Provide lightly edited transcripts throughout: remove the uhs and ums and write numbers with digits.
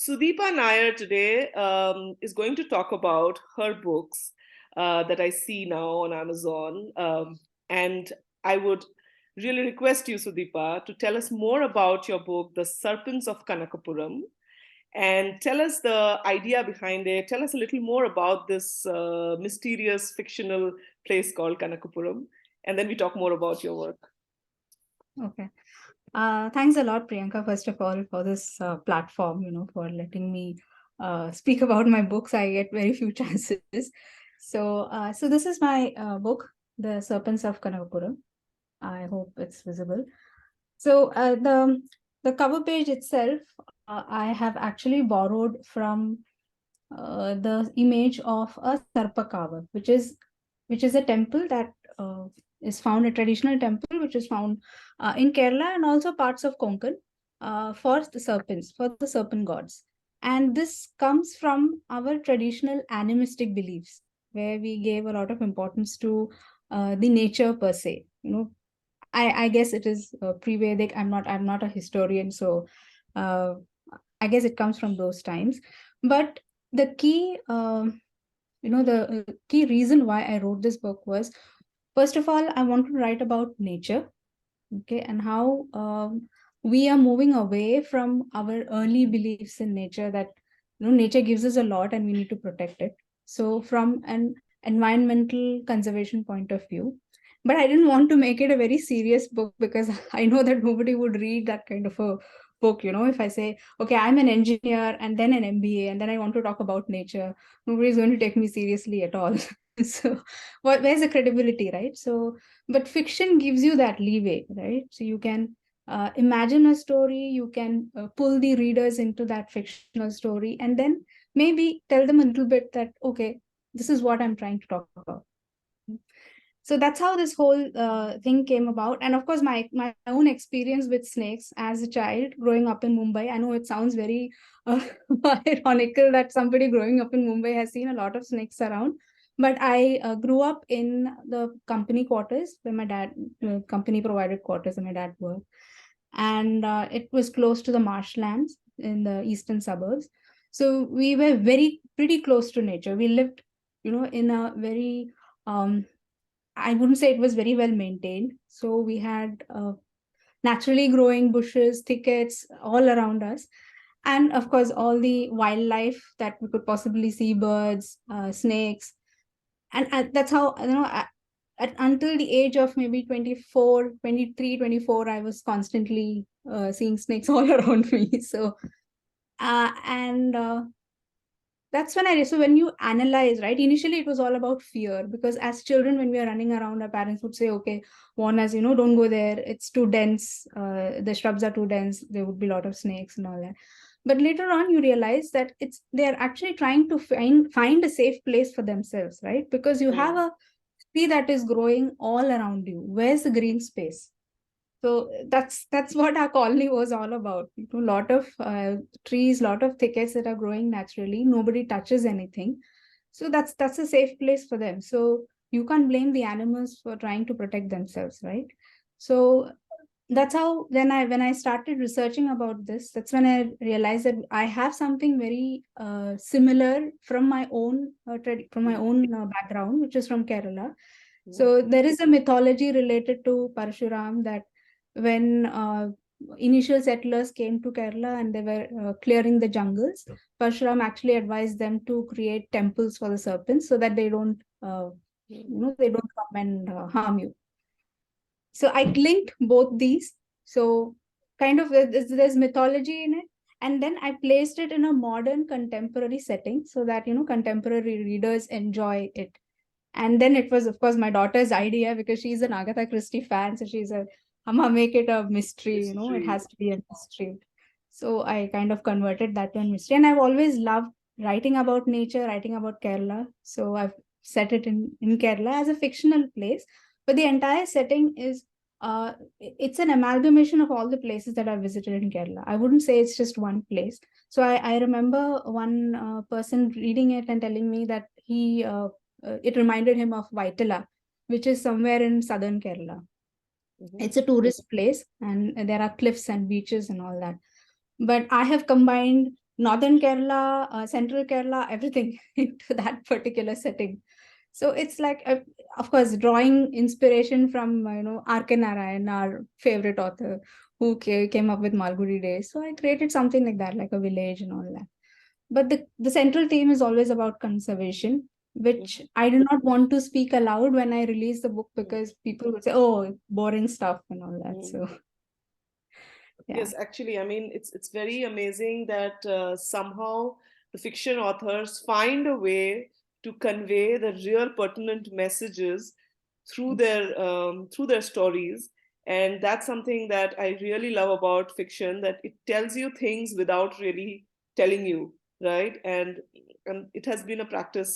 Sudeepa Nair today is going to talk about her books that I see now on Amazon. And I would really request you, Sudeepa, to tell us more about your book, The Serpents of Kanakapuram, and tell us the idea behind it. Tell us a little more about this mysterious fictional place called Kanakapuram. And then we talk more about your work. Okay. Thanks a lot, Priyanka, first of all, for this platform, for letting me speak about my books. I get very few chances. So this is my book, The Serpents of Kanakapuram. I hope it's visible. So the cover page itself, I have actually borrowed from the image of a Sarpakava, which is a temple that is found, a traditional temple which is found in Kerala and also parts of Konkan for the serpents, for the serpent gods. And this comes from our traditional animistic beliefs, where we gave a lot of importance to the nature per se. I guess it is pre-Vedic. I'm not a historian, so uh, I guess it comes from those times. But the key reason why I wrote this book was, first of all, I want to write about nature, okay, and how we are moving away from our early beliefs in nature, that nature gives us a lot and we need to protect it. So from an environmental conservation point of view, but I didn't want to make it a very serious book, because I know that nobody would read that kind of a book. If I say, okay, I'm an engineer and then an MBA and then I want to talk about nature, nobody's going to take me seriously at all. So where's the credibility, right? So but fiction gives you that leeway, right? So you can imagine a story, you can pull the readers into that fictional story, and then maybe tell them a little bit that, okay, this is what I'm trying to talk about. So that's how this whole thing came about. And of course, my own experience with snakes as a child growing up in Mumbai. I know it sounds very ironical that somebody growing up in Mumbai has seen a lot of snakes around, but I grew up in the company quarters where my dad, company provided quarters where my dad worked, and it was close to the marshlands in the eastern suburbs. So we were pretty close to nature. We lived, in a very I wouldn't say it was very well maintained. So we had naturally growing bushes, thickets all around us. And of course, all the wildlife that we could possibly see, birds, snakes. And that's how, until the age of maybe 24, 23, 24, I was constantly seeing snakes all around me. So, and that's when so when you analyze, right, initially it was all about fear, because as children, when we are running around, our parents would say, okay, warn us, don't go there, it's too dense, the shrubs are too dense, there would be a lot of snakes and all that. But later on you realize that they're actually trying to find a safe place for themselves, right? Because you have a tree that is growing all around you, where's the green space? So that's what our colony was all about. A lot of trees, lot of thickets that are growing naturally. Nobody touches anything. So that's a safe place for them. So you can't blame the animals for trying to protect themselves, right? So that's how when I started researching about this, that's when I realized that I have something very similar from my own background, which is from Kerala. So there is a mythology related to Parshuram, that when initial settlers came to Kerala and they were clearing the jungles, Parshuram actually advised them to create temples for the serpents so that they don't, they don't come and harm you. So I linked both these. So kind of there's mythology in it. And then I placed it in a modern contemporary setting so that, contemporary readers enjoy it. And then it was, of course, my daughter's idea, because she's an Agatha Christie fan. So she's Amma, make it a mystery, it has to be a mystery. So I kind of converted that to a mystery. And I've always loved writing about nature, writing about Kerala. So I've set it in Kerala as a fictional place. But the entire setting is, it's an amalgamation of all the places that I've visited in Kerala. I wouldn't say it's just one place. So I remember one person reading it and telling me that it reminded him of Vaitala, which is somewhere in southern Kerala. It's a tourist place and there are cliffs and beaches and all that. But I have combined northern Kerala, central Kerala, everything into that particular setting. So it's like, of course, drawing inspiration from R.K. Narayan, our favorite author, who came up with Malgudi Days. So I created something like that, like a village and all that. But the central theme is always about conservation, which Mhm. I do not want to speak aloud when I release the book, Mhm. because people would say, "Oh, boring stuff" and all that. Mhm. So yeah. Yes, actually, I mean, it's very amazing that somehow the fiction authors find a way to convey the real pertinent messages through their stories, and that's something that I really love about fiction, that it tells you things without really telling you, right? And it has been a practice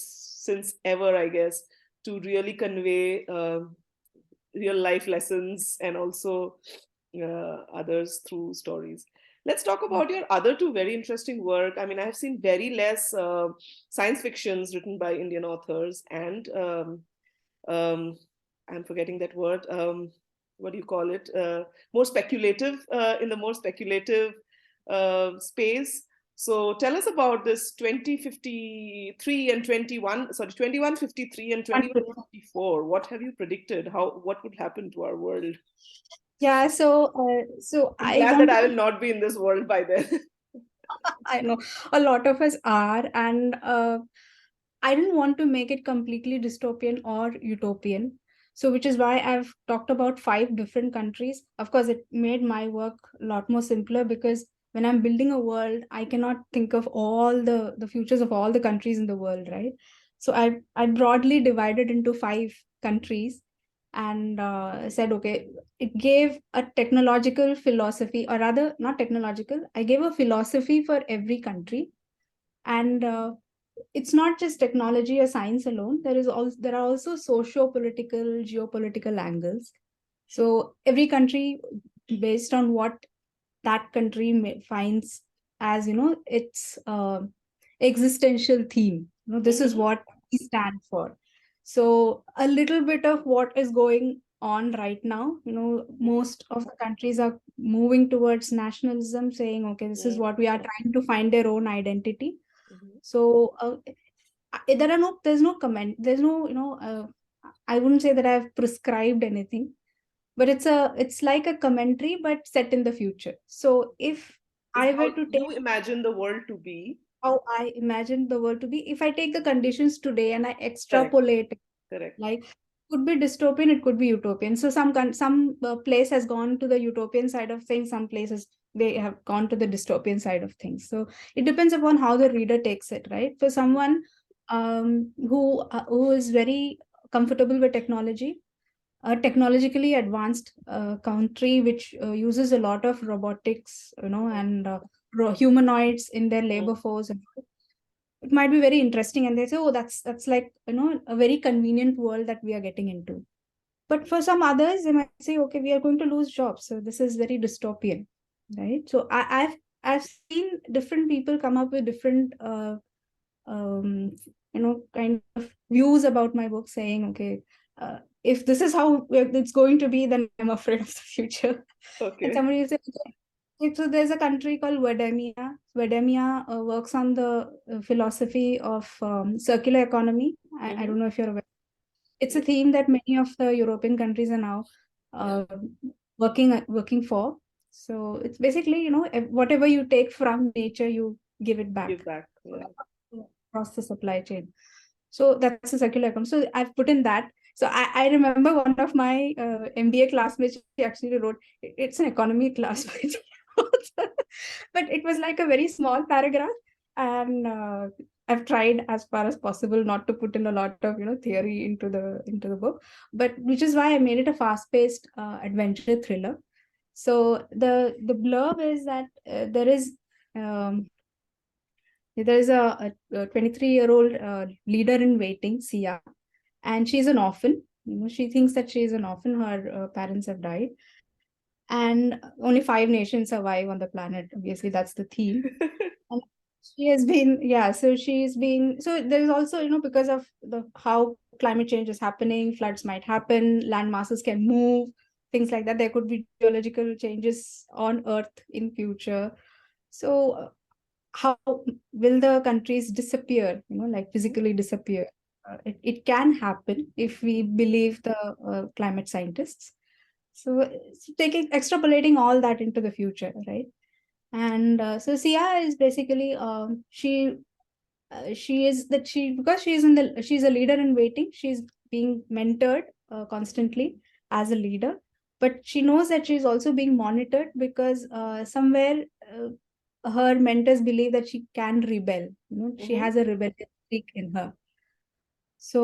since ever, I guess, to really convey real life lessons and also others through stories. Let's talk about your other two very interesting work. I mean, I have seen very less science fictions written by Indian authors, and um, I'm forgetting that word. What do you call it? More speculative, in the more speculative space. So tell us about this 2053 and 21, sorry, 2153 and 2154. What have you predicted? What would happen to our world? Yeah, so I'm I glad that want I to. will not be in this world by then. I know a lot of us are, and I didn't want to make it completely dystopian or utopian. So, which is why I've talked about five different countries. Of course, it made my work a lot more simpler, because when I'm building a world, I cannot think of all the futures of all the countries in the world, right? So I broadly divided into five countries, and said, okay, it gave a technological philosophy, or rather, not technological. I gave a philosophy for every country, and it's not just technology or science alone. There are also socio-political, geopolitical angles. So every country, based on what that country finds as its existential theme, this is Hmm. what we stand for. So a little bit of what is going on right now, Hmm. most of the countries are moving towards nationalism, saying, okay, this is Hmm. what we are trying to find their own identity. Hmm. So there's no comment, there's no I wouldn't say that I've prescribed anything, but it's like a commentary but set in the future. So if Is I were how to take you imagine the world to be. how I imagine the world to be, if I take the conditions today and I Correct. extrapolate, Correct. like, could be dystopian, it could be utopian. So some place has gone to the utopian side of things, some places they have gone to the dystopian side of things. So it depends upon how the reader takes it, right? For someone who is very comfortable with technology, a technologically advanced country which uses a lot of robotics, and humanoids in their Mhm. labor force, it might be very interesting, and they say, oh, that's like a very convenient world that we are getting into. But for some others, they might say, okay, we are going to lose jobs, so this is very dystopian, right? So I've seen different people come up with different kind of views about my book, saying, okay, if this is how it's going to be, then I'm afraid of the future. And Okay. somebody will say, okay, so there's a country called Wedemia. Wedemia works on the philosophy of circular economy. I Mm-hmm. don't know if you're aware. It's a Yeah. theme that many of the European countries are now Yeah. uh, working for. So it's basically, whatever you take from nature, you give it back Give back. Yeah. across the supply chain. So that's a circular economy. So I've put in that. So I remember one of my MBA classmates, she actually wrote, it's an economy class, but it was like a very small paragraph. And I've tried as far as possible not to put in a lot of theory into the book, but which is why I made it a fast-paced adventure thriller. So the blurb is that um, there is a 23-year-old leader in waiting, Sia, and she's an orphan. She thinks that she is an orphan. Her parents have died, and only five nations survive on the planet. Obviously, that's the theme. And she has been, yeah. So she's been. So there is also, because of the how climate change is happening, floods might happen, land masses can move, things like that. There could be geological changes on Earth in future. So how will the countries disappear, like Mhm. physically disappear? It can happen if we believe the climate scientists. So it's taking extrapolating all that into the future, right? And so Sia is basically she is that she because she's a leader in waiting. She's being mentored constantly as a leader, but she knows that she's also being monitored because somewhere her mentors believe that she can rebel. She Mhm. has a rebellious streak in her. So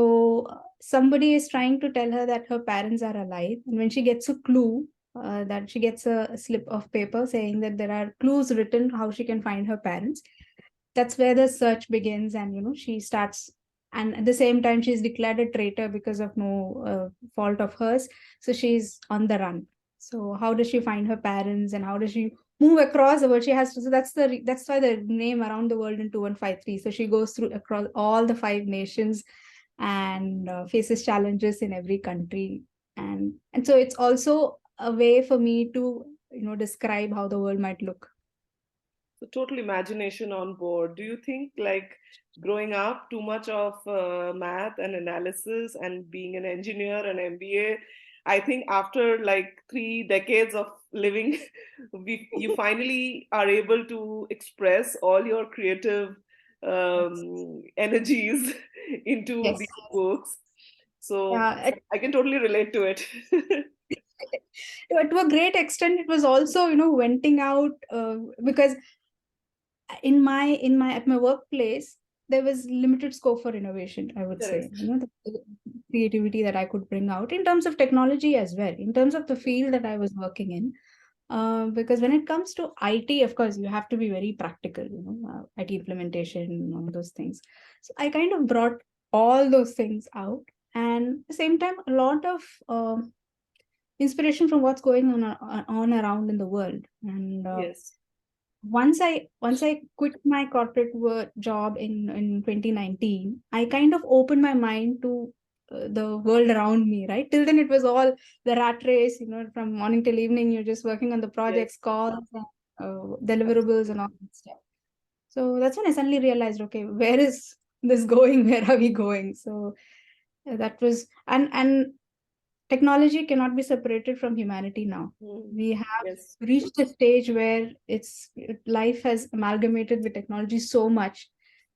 somebody is trying to tell her that her parents are alive, and when she gets a clue, that she gets a slip of paper saying that there are clues written how she can find her parents. That's where the search begins, and she starts. And at the same time, she's declared a traitor because of no fault of hers. So she's on the run. So how does she find her parents, and how does she move across the world? She has to. So that's why the name Around the World in 2153. So she goes through across all the 5 nations and faces challenges in every country. And so it's also a way for me to describe how the world might look. So total imagination on board. Do you think like growing up too much of math and analysis and being an engineer and MBA? I think after like 3 decades of living, you finally are able to express all your creative Yes. energies into Yes. these books. So Yeah. I can totally relate to it. To a great extent, it was also venting out, because in my at my workplace there was limited scope for innovation, I would say. Correct. The creativity that I could bring out in terms of technology as well, in terms of the field that I was working in. Because when it comes to IT, of course, you have to be very practical, IT implementation, all those things. So I kind of brought all those things out, and at the same time, a lot of inspiration from what's going on around in the world. And Yes. once I quit my corporate work job in 2019, I kind of opened my mind to the world around me. Right till then, it was all the rat race. From morning till evening, you're just working on the Yes. projects, calls, and deliverables, and all that stuff. So that's when I suddenly realized, okay, where is this going? Where are we going? So that was and technology cannot be separated from humanity now. Mm. We have Yes. reached a stage where life has amalgamated with technology so much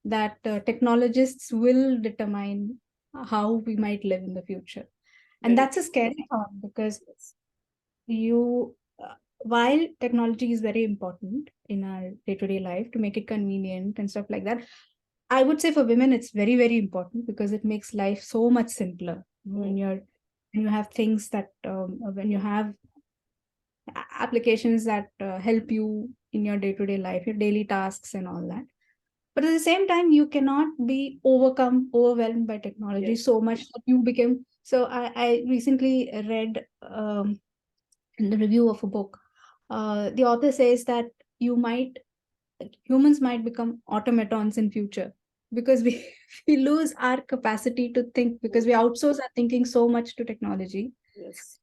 that technologists will determine how we might live in the future. And Very that's a scary thought, because yes. you while technology is very important in our day-to-day life to make it convenient and stuff like that, I would say for women it's very, very important because it makes life so much simpler when Mm. you have things that when you have applications that help you in your day-to-day life, your daily tasks and all that. But at the same time, you cannot be overwhelmed by technology Yes. so much that you become. So I recently read in the review of a book. The author says that you might humans might become automatons in future because we we lose our capacity to think Mm. because we outsource our thinking so much to technology. Yes.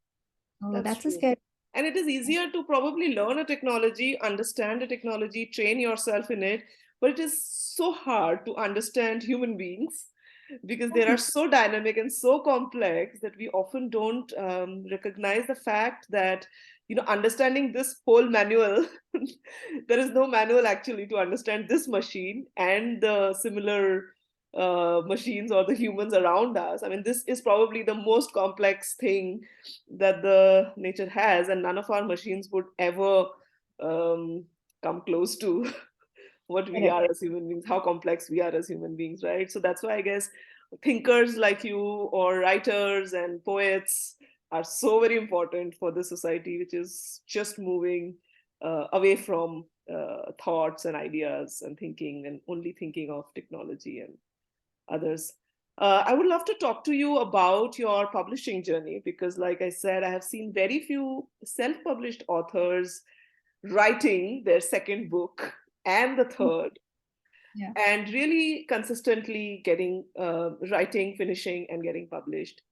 So That's that's a true. scary. And it is easier to probably learn a technology, understand a technology, train yourself in it. But it is so hard to understand human beings because they are so dynamic and so complex that we often don't recognize the fact that, understanding this whole manual, there is no manual actually to understand this machine and the similar machines or the humans around us. I mean, this is probably the most complex thing that the nature has, and none of our machines would ever um, come close to what we Correct. are as human beings, how complex we are as human beings, right? So that's why I guess thinkers like you or writers and poets are so very important for the society, which is just moving away from thoughts and ideas and thinking and only thinking of technology and others. I would love to talk to you about your publishing journey because, like I said, I have seen very few self published authors writing their second book and the third, Yeah. and really consistently getting writing, finishing, and getting published,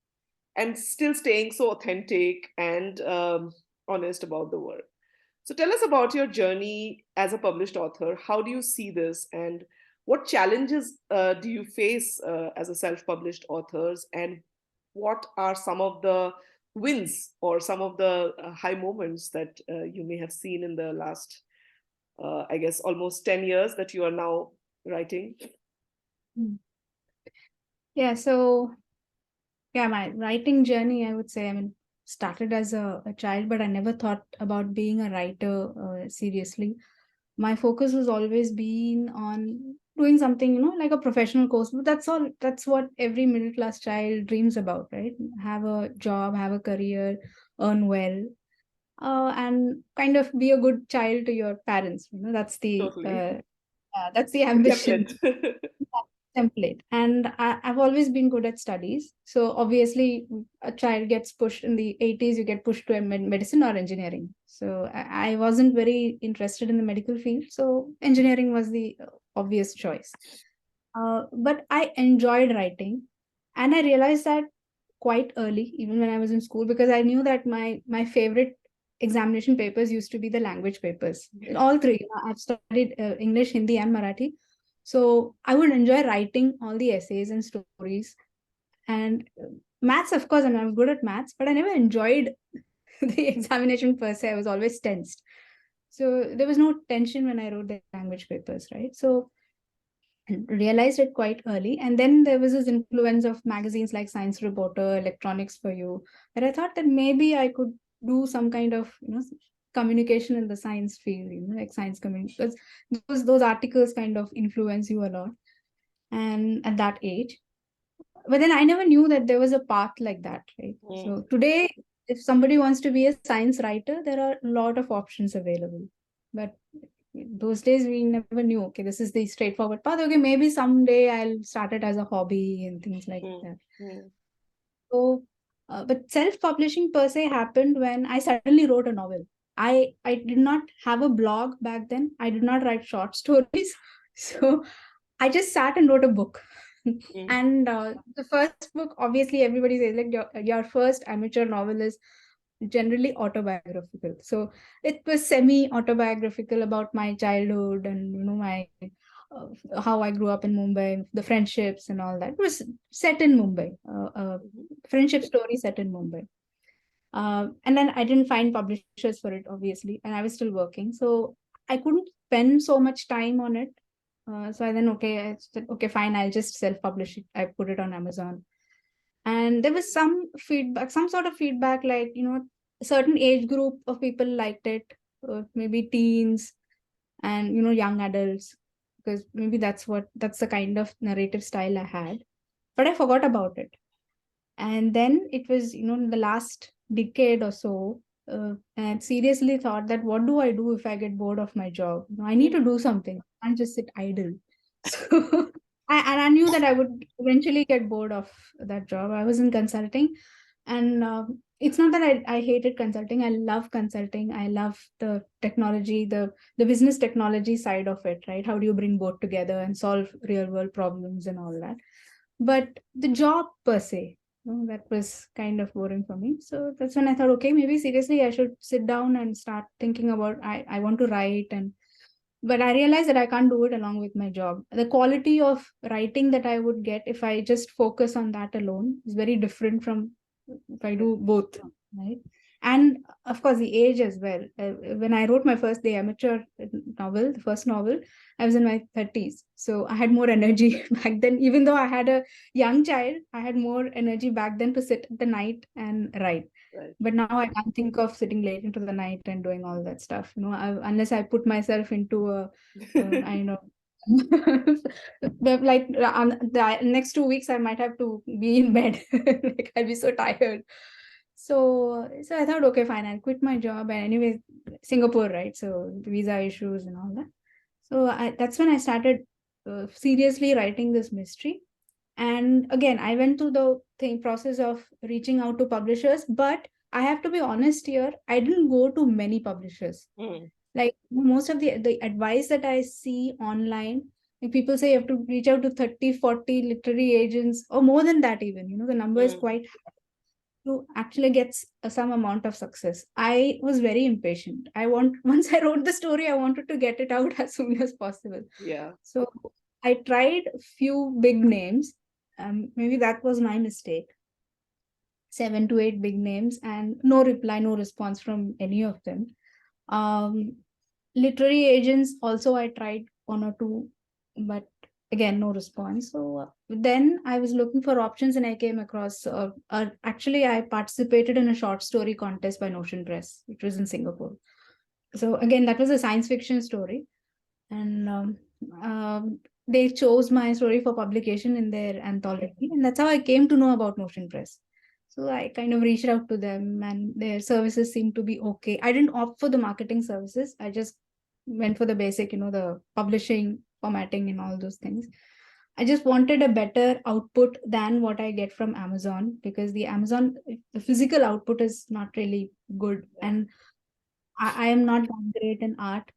and still staying so authentic and honest about the work. So tell us about your journey as a published author. How do you see this, and what challenges do you face as a self-published authors, and what are some of the wins or some of the high moments that you may have seen in the last, I guess, almost 10 years that you are now writing? Mm. Yeah, so yeah, my writing journey, I would say, I mean, started as a child, but I never thought about being a writer seriously. My focus has always been on doing something, like a professional course. But that's all, that's what every middle class child dreams about, right? Have a job, have a career, earn well, and kind of be a good child to your parents. Totally. That's the The ambition. template. Template. And I've always been good at studies. So obviously, a child gets pushed in the 80s, you get pushed to medicine or engineering. So I wasn't very interested in the medical field. So engineering was the obvious choice. But I enjoyed writing. And I realized that quite early, even when I was in school, because I knew that my favorite examination papers used to be the language papers. In all three, I've studied English, Hindi, and Marathi. So I would enjoy writing all the essays and stories. And maths, of course, I mean, I'm good at maths, but I never enjoyed the examination per se. I was always tensed. So there was no tension when I wrote the language papers, right? So and realized it quite early. And then there was this influence of magazines like Science Reporter, Electronics for You, where I thought that maybe I could do some kind of communication in the science field, like science communication, because those articles kind of influence you a lot. And at that age, but then I never knew that there was a path like that, right? Mm, So today, if somebody wants to be a science writer, there are a lot of options available. But those days we never knew, okay, this is the straightforward path. Okay, maybe someday I'll start it as a hobby and things like mm, that. mm, So, but self-publishing per se happened when I suddenly wrote a novel. I did not have a blog back then. I did not write short stories. So I just sat and wrote a book. mm, And the first book, obviously, everybody says like your first amateur novel is generally autobiographical. So it was semi-autobiographical about my childhood and my how I grew up in Mumbai, the friendships and all that. It was set in Mumbai, mhm, friendship story set in Mumbai. And then I didn't find publishers for it, obviously, and I was still working, so I couldn't spend so much time on it. So I said, okay, fine, I'll just self-publish it. I put it on Amazon, and there was some feedback, some sort of feedback, like a certain age group of people liked it, maybe teens and young adults, because maybe that's the kind of narrative style I had. But I forgot about it. And then it was in the last decade or so, and seriously thought that what do I do if I get bored of my job? I need to mm, do something. I can't just sit idle. So I knew that I would eventually get bored of that job. I was in consulting, and it's not that I hated consulting. I love consulting. I love the technology, the business technology side of it, right? How do you bring both together and solve real world problems and all that? But the job per se, that was kind of boring for me. So that's when I thought, okay, maybe seriously I should sit down and start thinking about I want to write. And but I realized that I can't do it along with my job. The quality of writing that I would get if I just focus on that alone is very different from if I yeah, do both, right? And of course, the age as well. When I wrote my first, the amateur novel, the first novel, I was in my 30s. So I had more energy back then. Even though I had a young child, I had more energy back then to sit at the night and write. right. But now I can't think of sitting late into the night and doing all that stuff. Unless I put myself into I know, but like the next 2 weeks, I might have to be in bed. Like I'll be so tired. So I thought, okay, fine, I'll quit my job. And anyway, Singapore, right? So visa issues and all that. So that's when I started seriously writing this mystery. And again, I went through the thing process of reaching out to publishers, but I have to be honest here, I didn't go to many publishers. Mm, Like most of the advice that I see online, like people say you have to reach out to 30, 40 literary agents or more than that even. The number is mm, quite high. to actually get some amount of success. I was very impatient. Once I wrote the story, I wanted to get it out as soon as possible. Yeah. So I tried a few big names. Maybe that was my mistake. 7 to 8 big names, and no reply, no response from any of them. Um, Literary agents also I tried one or two, but again no response. So then I was looking for options, and I came across. Actually, I participated in a short story contest by Notion Press, which was in Singapore. So again, that was a science fiction story, and they chose my story for publication in their anthology, and that's how I came to know about Notion Press. So I kind of reached out to them, and their services seemed to be okay. I didn't opt for the marketing services. I just went for the basic, the publishing, formatting, and all those things. I just wanted a better output than what I get from Amazon, because the physical output is not really good. And I am not that great in art.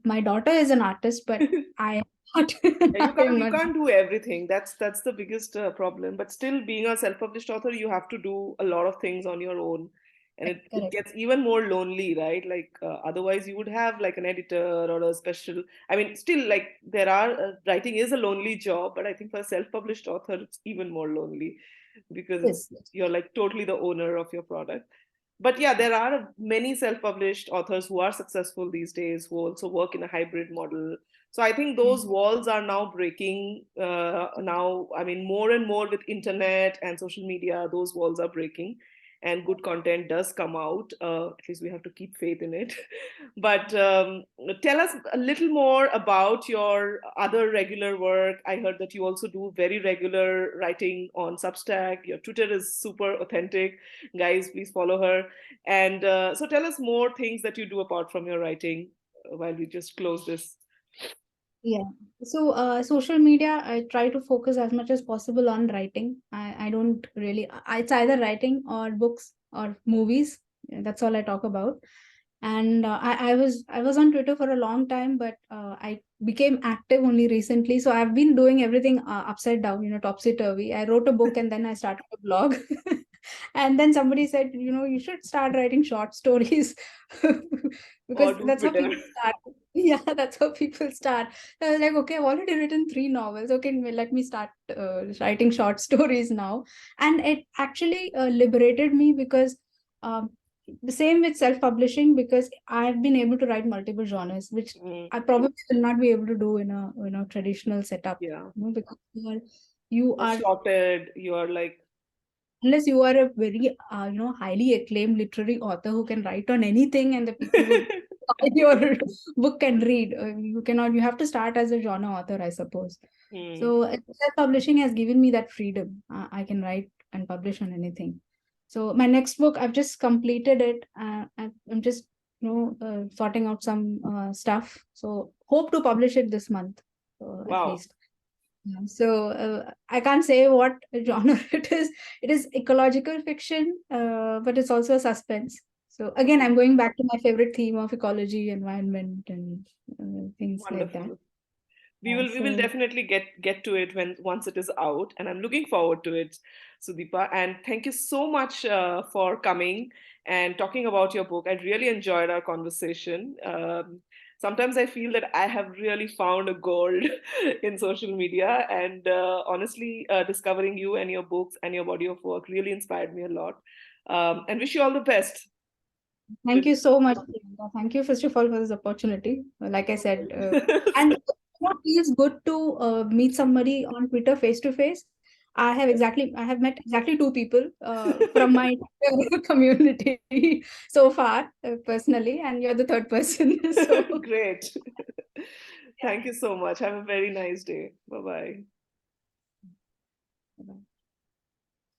My daughter is an artist, but I am not. Yeah, I am you not. can't do everything. That's the biggest problem. But still, being a self-published author, you have to do a lot of things on your own, and it Correct. gets even more lonely, right? Like otherwise, you would have like an editor or a special. I mean, still, like there are writing is a lonely job, but I think for a self-published author, it's even more lonely because Yes. you're like totally the owner of your product. But yeah, there are many self-published authors who are successful these days who also work in a hybrid model. So I think Yeah. those walls are now breaking. Now, I mean, more and more with internet and social media, those walls are breaking, and good content does come out. At least we have to keep faith in it. But tell us a little more about your other regular work. I heard that you also do very regular writing on Substack. Your Twitter is super authentic. Guys, please follow her. And so tell us more things that you do apart from your writing while we just close this. Yeah. So, social media, I try to focus as much as possible on writing. I don't really, it's either writing or books or movies. Yeah, that's all I talk about. And I was on Twitter for a long time, but I became active only recently. So I've been doing everything upside down, topsy turvy. I wrote a book, and then I started a blog. And then somebody said, you should start writing short stories, Or because do that's how Twitter. people start. Yeah, that's how people start. I was like, okay, I've already written 3 novels. Okay, let me start writing short stories now. And it actually liberated me, because um, the same with self-publishing, because I've been able to write multiple genres, which Mm, I probably will not be able to do in a traditional setup. yeah. Because you You're are sorted. You are like, unless you are a very highly acclaimed literary author who can write on anything, and the people would buy your book and read. You have to start as a genre author, I suppose. hmm, So self-publishing has given me that freedom. I can write and publish on anything. So my next book, I've just completed it. I'm just sorting out some stuff. So hope to publish it this month, at wow, least. Yeah. So I can't say what genre it is. It is ecological fiction, but it's also a suspense. So again, I'm going back to my favorite theme of ecology, environment, and things like that. wonderful. We will So definitely get to it when once it is out, and I'm looking forward to it, Sudeepa. And thank you so much for coming and talking about your book. I really enjoyed our conversation. Sometimes I feel that I have really found a gold in social media, and honestly, discovering you and your books and your body of work really inspired me a lot. And wish you all the best thank with. you so much, Priyanka. Thank you, first of all, for this opportunity. Like I said, and it feels good to meet somebody on Twitter face to face. I have met exactly 2 people from my community so far, personally, and you're the third person. So, Great. Thank you so much. Have a very nice day. Bye bye. yeah.